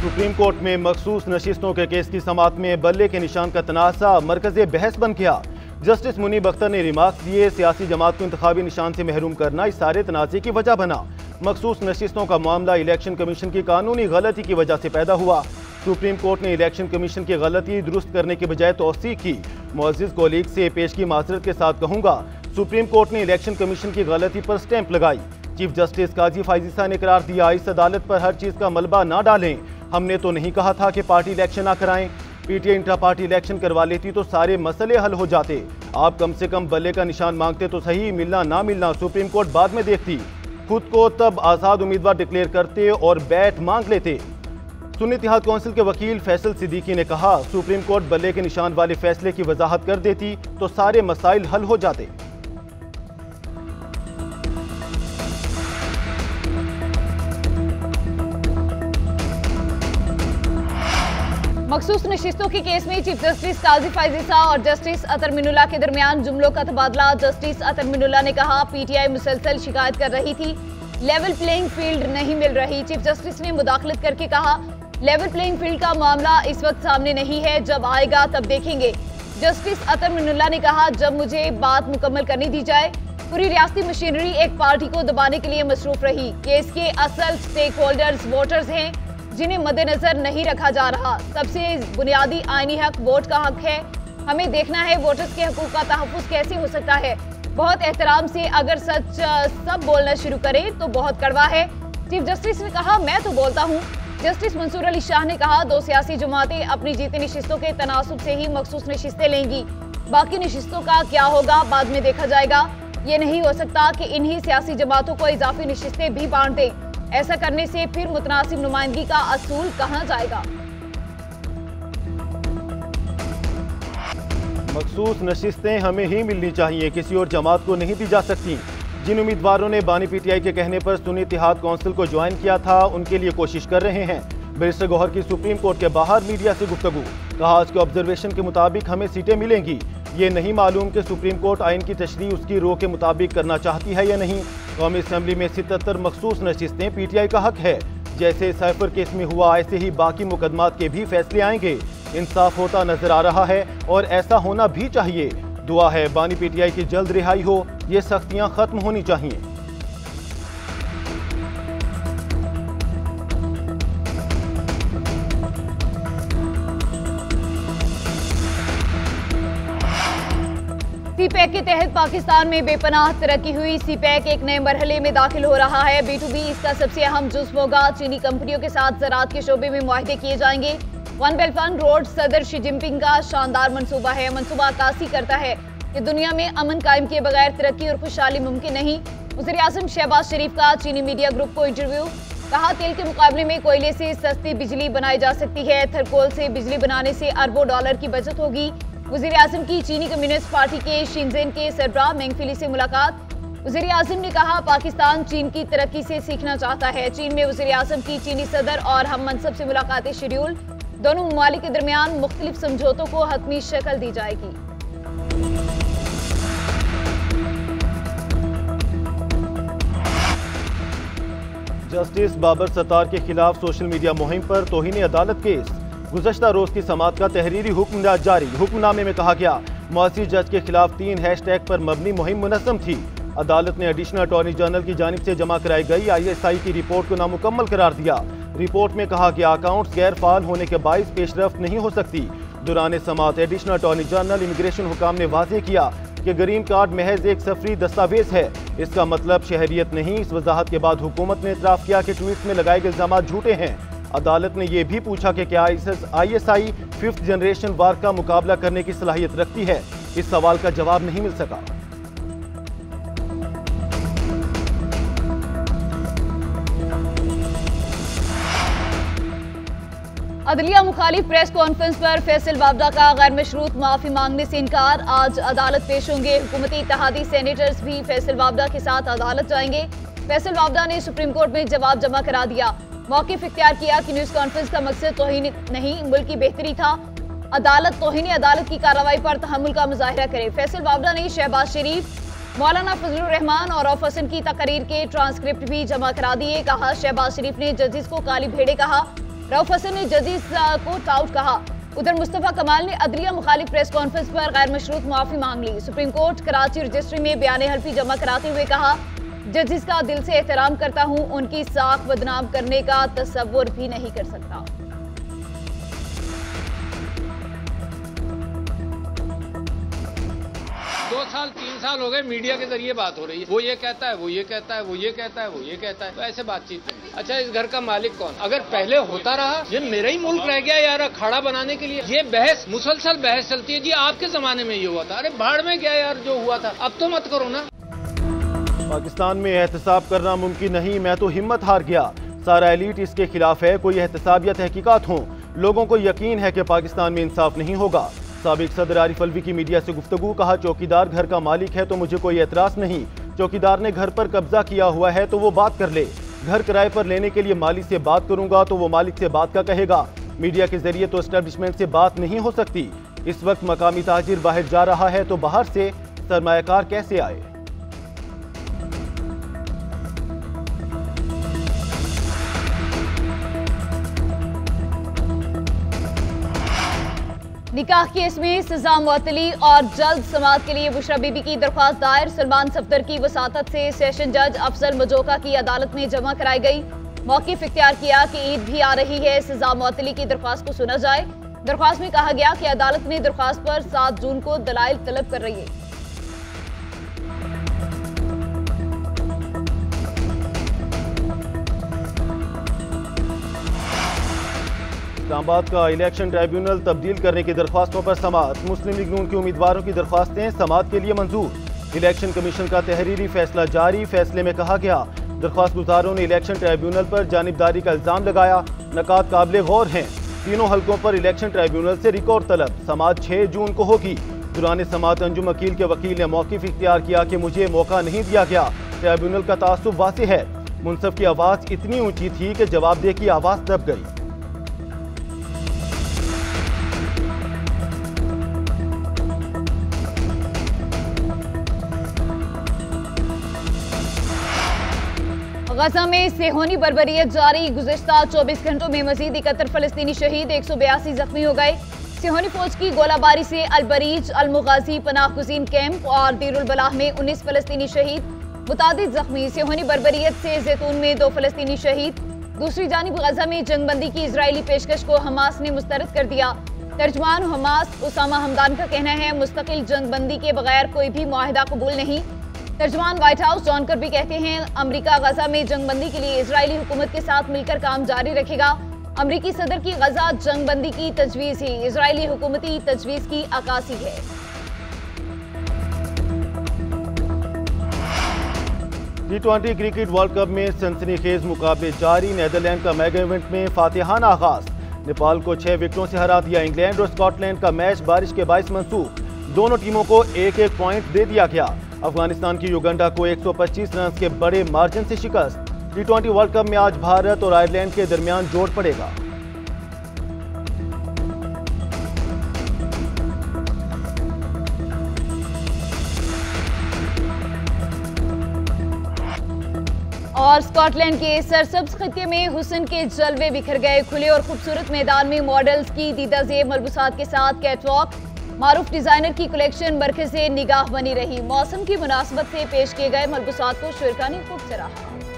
Supreme court में मखसूस नशिस्तों के केस की समाअत में बल्ले के निशान का तनाज़ा मरकज़े बहस बन गया। जस्टिस मुनीब अख्तर ने रिमार्क दिए, सियासी जमात को इंतखाबी निशान से महरूम करना इस सारे तनाज़े की वजह बना। मखसूस नशिस्तों का मामला इलेक्शन कमीशन की कानूनी गलती की वजह से पैदा हुआ। सुप्रीम कोर्ट ने इलेक्शन कमीशन की गलती दुरुस्त करने के बजाय तौसीक की। मुअज़्ज़िज़ कोलीग से पेश की माज़रत के साथ कहूँगा, सुप्रीम कोर्ट ने इलेक्शन कमीशन की गलती पर स्टैंप लगाई। चीफ जस्टिस काजी फाइज़ ने करार दिया, इस अदालत पर हर चीज़ का मलबा ना डालें। हमने तो नहीं कहा था कि पार्टी इलेक्शन ना कराएं। पीटीआई इंट्रा पार्टी इलेक्शन करवा लेती तो सारे मसले हल हो जाते। आप कम से कम बल्ले का निशान मांगते तो सही, मिलना ना मिलना सुप्रीम कोर्ट बाद में देखती। खुद को तब आज़ाद उम्मीदवार डिक्लेयर करते और बैट मांग लेते। सुन्नी इत्तेहाद कौंसिल के वकील फैसल सिद्दीकी ने कहा, सुप्रीम कोर्ट बल्ले के निशान वाले फैसले की वजाहत कर देती तो सारे मसाइल हल हो जाते। मखसूस नशिस्तों के केस में चीफ जस्टिस काजी फाइज़ और जस्टिस अतर मिनुल्लाह के दरमियान जुमलों का तबादला। जस्टिस अतर मिनुल्लाह ने कहा, पीटीआई मुसलसल शिकायत कर रही थी, लेवल प्लेइंग फील्ड नहीं मिल रही। चीफ जस्टिस ने मुदाखलत करके कहा, लेवल प्लेइंग फील्ड का मामला इस वक्त सामने नहीं है, जब आएगा तब देखेंगे। जस्टिस अतर मिनुल्लाह ने कहा, जब मुझे बात मुकम्मल करने दी जाए। पूरी रियासती मशीनरी एक पार्टी को दबाने के लिए मसरूफ रही। केस के असल स्टेक होल्डर्स वोटर्स हैं, जिन्हें मद्देनजर नहीं रखा जा रहा। सबसे बुनियादी आईनी हक वोट का हक है। हमें देखना है वोटर्स के हकूक का तहफ़्फ़ुज़ कैसे हो सकता है। बहुत एहतराम से अगर सच सब बोलना शुरू करें तो बहुत कड़वा है। चीफ जस्टिस ने कहा, मैं तो बोलता हूँ। जस्टिस मंसूर अली शाह ने कहा, दो सियासी जमातें अपनी जीती नशिस्तों के तनासुब से ही मखसूस नशिस्तें लेंगी। बाकी नशिस्तों का क्या होगा बाद में देखा जाएगा। ये नहीं हो सकता कि इन्हीं सियासी जमातों को इजाफी नशिस्तें भी बांट दें। ऐसा करने से फिर मुतनासिब नुमाइंदगी का असूल कहां जाएगा। मखसूस नशिस्तें हमें ही मिलनी चाहिए, किसी और जमात को नहीं दी जा सकती। जिन उम्मीदवारों ने बानी पीटीआई के कहने पर सुन्नी इत्तेहाद कौंसिल को ज्वाइन किया था, उनके लिए कोशिश कर रहे हैं। बैरिस्टर गौहर की सुप्रीम कोर्ट के बाहर मीडिया से गुफ्तगू, कहा, आज के ऑब्जर्वेशन के मुताबिक हमें सीटें मिलेंगी। ये नहीं मालूम कि सुप्रीम कोर्ट आइन की तशरीह उसकी रो के मुताबिक करना चाहती है या नहीं। कौमी असम्बली में 77 मखसूस नशिस्तें पीटीआई का हक है। जैसे साइफर केस में हुआ, ऐसे ही बाकी मुकदमात के भी फैसले आएंगे। इंसाफ होता नजर आ रहा है और ऐसा होना भी चाहिए। दुआ है बानी पीटीआई की जल्द रिहाई हो, ये सख्तियां खत्म होनी चाहिए। सीपैक के तहत पाकिस्तान में बेपनाह तरक्की हुई। सीपैक एक नए मरहले में दाखिल हो रहा है। B2B इसका सबसे अहम जुज़्व होगा। चीनी कंपनियों के साथ ज़राअत के शोबे में मुआहदे किए जाएंगे। वन बेल्ट वन रोड सदर शी जिनपिंग का शानदार मंसूबा है। मंसूबा अक्कासी करता है कि दुनिया में अमन कायम किए बगैर तरक्की और खुशहाली मुमकिन नहीं। वज़ीर-ए-आज़म शहबाज शरीफ का चीनी मीडिया ग्रुप को इंटरव्यू, कहा, तेल के मुकाबले में कोयले से सस्ती बिजली बनाई जा सकती है। थरकोल से बिजली बनाने से अरबों डॉलर की बचत होगी। वज़ीर-ए-आज़म की चीनी कम्युनिस्ट पार्टी के शिनजेन के सरबराह मेंगफिली से मुलाकात। वज़ीर-ए-आज़म ने कहा, पाकिस्तान चीन की तरक्की से सीखना चाहता है। चीन में वज़ीर-ए-आज़म की चीनी सदर और हम मनसब से मुलाकातें शेड्यूल। दोनों ममालिक के दरमियान मुख्तलिफ समझौतों को हतमी शक्ल दी जाएगी। जस्टिस बाबर सत्तार के खिलाफ सोशल मीडिया मुहिम पर तौहीन अदालत केस। गुज़श्ता रोज की समाअत का तहरीरी हुक्म जारी। हुक्मनामे में कहा गया, मुअज़्ज़िज़ जज के खिलाफ 3 हैशटैग पर मबनी मुहिम मुनज़्ज़म थी। अदालत ने एडिशनल अटॉर्नी जनरल की जानिब से जमा कराई गई ISI की रिपोर्ट को नामुकम्मल करार दिया। रिपोर्ट में कहा गया, अकाउंट्स गैर फाल होने के बाइस पेशरफ्त नहीं हो सकती। दौरान समाअत एडिशनल अटॉर्नी जनरल इमिग्रेशन हुकाम ने वाज़ेह किया कि ग्रीन कार्ड महज एक सफरी दस्तावेज है, इसका मतलब शहरियत नहीं। इस वजाहत के बाद हुकूमत ने इतराफ़ किया कि ट्वीट में लगाए गए इल्ज़ामात झूठे हैं। अदालत ने यह भी पूछा कि क्या ISI 5th जनरेशन वार का मुकाबला करने की सलाहियत रखती है। इस सवाल का जवाब नहीं मिल सका। अदलिया मुखालिफ प्रेस कॉन्फ्रेंस पर फैसल वावदा का गैर मशरूत माफी मांगने से इनकार। आज अदालत पेश होंगे। हुकूमती इत्तेहादी सेनेटर्स भी फैसल वावदा के साथ अदालत जाएंगे। फैसल वावदा ने सुप्रीम कोर्ट में जवाब जमा करा दिया। मौक़िफ़ इख्तियार किया कि न्यूज़ कॉन्फ्रेंस का मकसद तौहीन नहीं, मुल्क की बेहतरी था। अदालत तौहीन अदालत की कार्रवाई पर तहम्मुल का मुजाहिरा करे। फैसल वावदा ने शहबाज शरीफ, मौलाना फजलुर रहमान और रऊफ हसन की तकरीर के ट्रांसक्रिप्ट भी जमा करा दिए। कहा, शहबाज शरीफ ने जजेस को काली भेड़े कहा। रऊफ हसन ने जजीज को टाउट कहा। उधर मुस्तफा कमाल ने अदलिया मुखालिफ प्रेस कॉन्फ्रेंस पर गैर मशरूत माफी मांग ली। सुप्रीम कोर्ट कराची रजिस्ट्री में बयान हल्फी जमा कराते हुए कहा, जजिस का दिल से एहतराम करता हूं, उनकी साख बदनाम करने का तसव्वुर भी नहीं कर सकता। दो साल 3 साल हो गए मीडिया के जरिए बात हो रही है, वो ये कहता है, वो ये कहता है, वो ये कहता है, वो ये कहता है, तो ऐसे बातचीत नहीं। अच्छा, इस घर का मालिक कौन? अगर पहले होता रहा, ये मेरा ही मुल्क रह गया यार अखाड़ा बनाने के लिए। ये बहस मुसलसल बहस चलती है जी, आपके जमाने में ये हुआ था, अरे भाड़ में गया यार जो हुआ था, अब तो मत करो ना। पाकिस्तान में एहतसाब करना मुमकिन नहीं, मैं तो हिम्मत हार गया। सारा एलीट इसके खिलाफ है। कोई एहतसाब या तहकीकात हो, लोगों को यकीन है कि पाकिस्तान में इंसाफ नहीं होगा। साबिक सदर आरिफ अलवी की मीडिया से गुफ्तगू, कहा चौकीदार घर का मालिक है तो मुझे कोई एतराज नहीं। चौकीदार ने घर पर कब्जा किया हुआ है तो वो बात कर ले। घर किराए पर लेने के लिए मालिक से बात करूंगा तो वो मालिक से बात का कहेगा। मीडिया के जरिए तो एस्टेब्लिशमेंट से बात नहीं हो सकती। इस वक्त मकामी ताजिर बाहर जा रहा है तो बाहर से सरमायाकार कैसे आए? निकाह केस में सजा मुअत्तली और जल्द समाअत के लिए बुशरा बीबी की दरख्वास्त दायर। सलमान सफदर की वसातत से सेशन जज अफजल मजोका की अदालत में जमा कराई गई। मौक़िफ़ इख्तियार किया कि ईद भी आ रही है, सजा मुअत्तली की दरख्वास्त को सुना जाए। दरख्वास्त में कहा गया कि अदालत ने दरख्वास्त पर 7 जून को दलाइल तलब कर रही है। इस्लामाबाद का इलेक्शन ट्राइब्यूनल तब्दील करने की दरख्वास्तों पर समाअत। मुस्लिम लीग नून के उम्मीदवारों की दरख्वास्तें समाअत के लिए मंजूर। इलेक्शन कमीशन का तहरीरी फैसला जारी। फैसले में कहा गया, दरख्वास्त गुजारों ने इलेक्शन ट्राइब्यूनल पर जानिबदारी का इल्जाम लगाया। नकात काबिल गौर हैं। तीनों हलकों पर इलेक्शन ट्राइब्यूनल से रिकॉर्ड तलब। समाअत 6 जून को होगी। दौरान समाअत अंजुम वकील के वकील ने मौक़िफ़ इख्तियार किया कि मुझे मौका नहीं दिया गया। ट्राइब्यूनल का तासुब वाज़ेह है। मुंसफ की आवाज़ इतनी ऊंची थी कि जवाबदेह की आवाज़ दब गई। गजा में सेहोनी बर्बरियत जारी। गुज़िश्ता 24 घंटों में मजीद 71 फ़लस्तीनी शहीद, 182 जख्मी हो गए। सेहोनी फौज की गोलाबारी से अलबरीज, अलमुगाजी पनाह गुज़ीन कैंप और दीरुल बलाह में 19 फ़लस्तीनी शहीद, मुतादिद जख्मी। सेहोनी बर्बरियत से जैतून में 2 फ़लस्तीनी शहीद। दूसरी जानिब गजा में जंगबंदी की इजरायली पेशकश को हमास ने मुस्तरद कर दिया। तर्जुमान हमास उसामा हमदान का कहना है, मुस्तकिल जंगबंदी के बगैर कोई भी मुआहिदा कबूल नहीं। तर्जुमान व्हाइट हाउस जॉन कर्बी कहते हैं, अमरीका गजा में जंगबंदी के लिए इजरायली हुकूमत के साथ मिलकर काम जारी रखेगा। अमरीकी सदर की गजा जंगबंदी की तजवीज़ ही इजरायली हुकूमती तजवीज़ की अक्कासी है। T20 क्रिकेट वर्ल्ड कप में सनसनीखेज मुकाबले जारी। नीदरलैंड का मेगा इवेंट में फातिहाना आगाज। नेपाल को 6 विकेटों से हरा दिया। इंग्लैंड और स्कॉटलैंड का मैच बारिश के बाइस मंसूख। दोनों टीमों को 1-1 पॉइंट दे दिया गया। अफगानिस्तान की युगांडा को 125 रन के बड़े मार्जिन से शिकस्त। T20 वर्ल्ड कप में आज भारत और आयरलैंड के दरमियान जोड़ पड़ेगा। और स्कॉटलैंड के सरसब्ज खित्ते में हुस्न के जलवे बिखर गए। खुले और खूबसूरत मैदान में मॉडल्स की दीदा ज़ेब मलबूसात के साथ कैटवॉक। मारूफ डिजाइनर की कलेक्शन मरकज़े निगाह बनी रही। मौसम की मुनासबत से पेश किए गए मलबूसात को शुरा ने खूब सराहा।